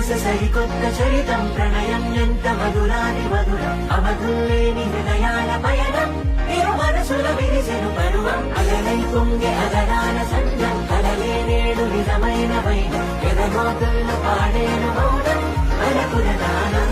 శ్వాస సరికొత్త చరితం ప్రణయం ఎంత మధురాని మధురం అవధుల్లేని హృదయాల పయనం ఇరు మనసుల విరిసెను పరువం అలలై పొంగే అగడాల సంఘం కలలే నేడు నిజమైన వైనం ఎదగోతుల్లో పాడేను మౌనం అలకుల గానం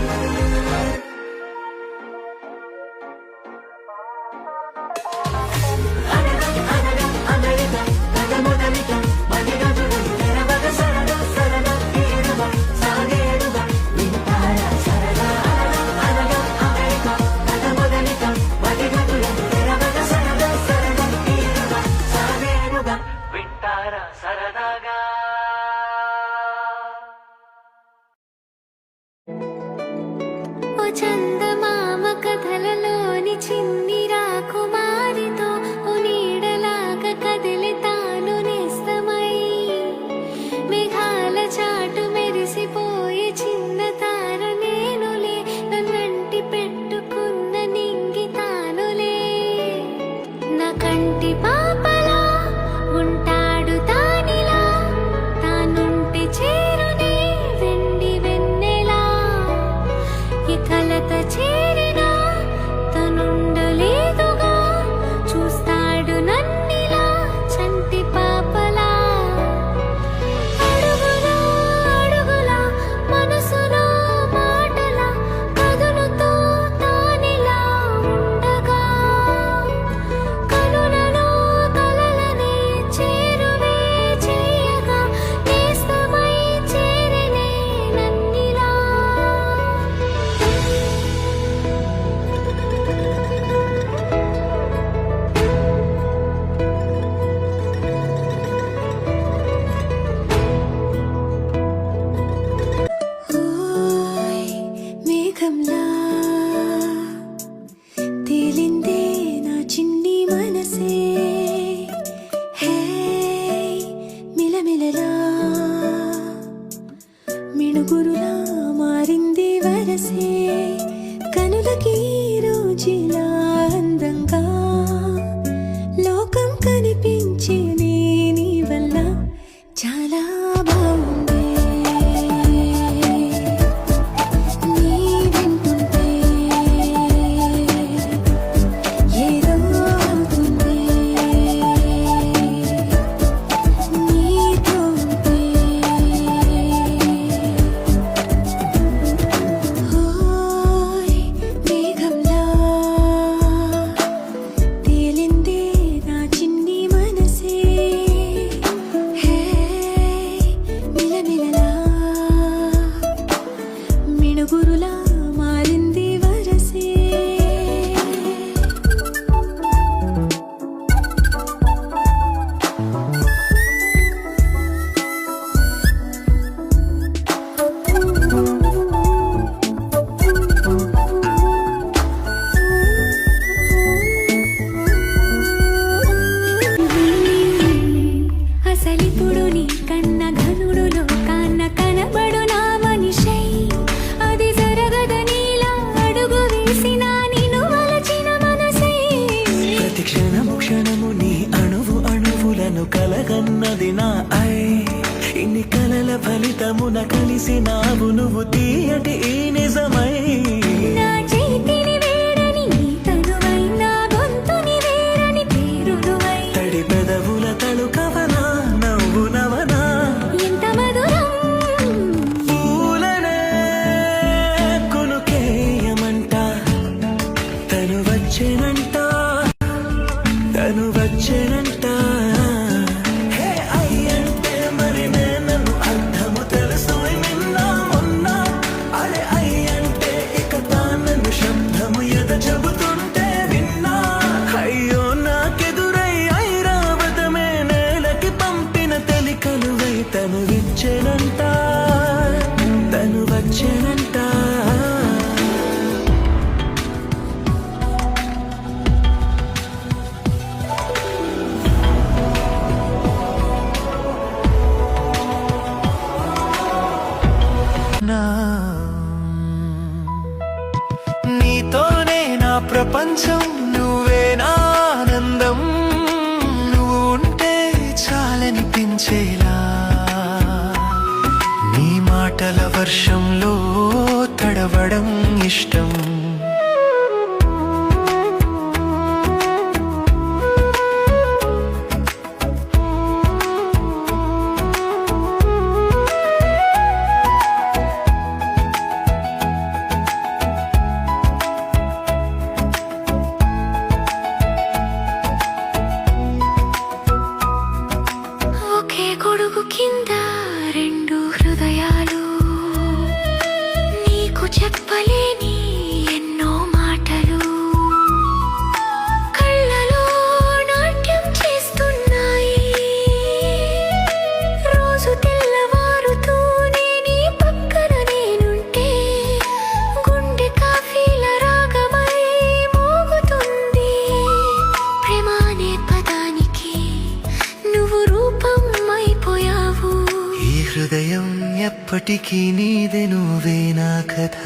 చందమామ కథలలోని చిన్ని రాకుమారితో ఓ నీడలాగా కదిలి తాను నేస్తమై మేఘాల చాటు మెరిసిపోయే చిన్న తార నేనులే నన్నంటి పెట్టుకున్న నింగి తానులే నా కంటి పాపలా ఉంటాడు తానిలా తానుంటే చేరునే వెండి వెన్నెలా కలత చేరినా తనుండలేదుగా చూస్తాడు నన్నిలా చంటి పాపలా అడుగులా అడుగులా మనసులో మాటలా కదులుతో తానిలా ఉండగా కనులలో కలలనే చేరువే చేయగా నేస్తమై చేరనే నన్నిలా మేఘంలా తేలిందే నా చిన్ని మనసే హే మిలమిలలా మిణుగురులా మారింది వరసే కనులకి రోజులా అందంగా లోకం కనిపించే నీ వల్ల చాలా బాగుంది నీ వింటుంటే ఏదో అవుతుంది నీతో ఉంటే ఓయ్ మేఘంలా తేలిందే నా చిన్ని మనసే హే మిలమిలలా మిణుగురులా మారింది వరసే అసలిప్పుడు నీ కన్న ఘనుడులో కాన్న కనబడు నా మనిషై అది జరగదనిలా అడుగు వేసిన నిన్ను వలచిన మనసై ప్రతి క్షణము క్షణము నీ అణువు అణువులను కలగన్నది నా ఐ ఇన్ని కలల ఫలితమున కలిసినావు నువ్వు తీయటి ఈ నిజమై నా చేతిని వేడని నీ తనువై నా గొంతుని వేరని తీరునువై తడి పెదవుల తడుకవనా నవ్వు నవనా ఎంత మధురం పూలనే కొనుకేయమంట తను వచ్చేనంట తను వచ్చేనంట హే అయ్యంటే మరి నేను అర్థము తెలుసు నిన్న మొన్న అరే అయ్యంటే ఇక తానను శబ్దము ఎద చెబుతుంటే విన్నా అయ్యో నాకెదురై ఐరావతమే నేలకి పంపిన తెలికలువై తను విచ్చేనంట తను వచ్చేనంట నీతోనే నా ప్రపంచం నువ్వే నా ఆనందం నువ్వు ఉంటే చాలనిపించేలా నీ మాటల వర్షం ఎప్పటికీ నీదే నువ్వే నా కథ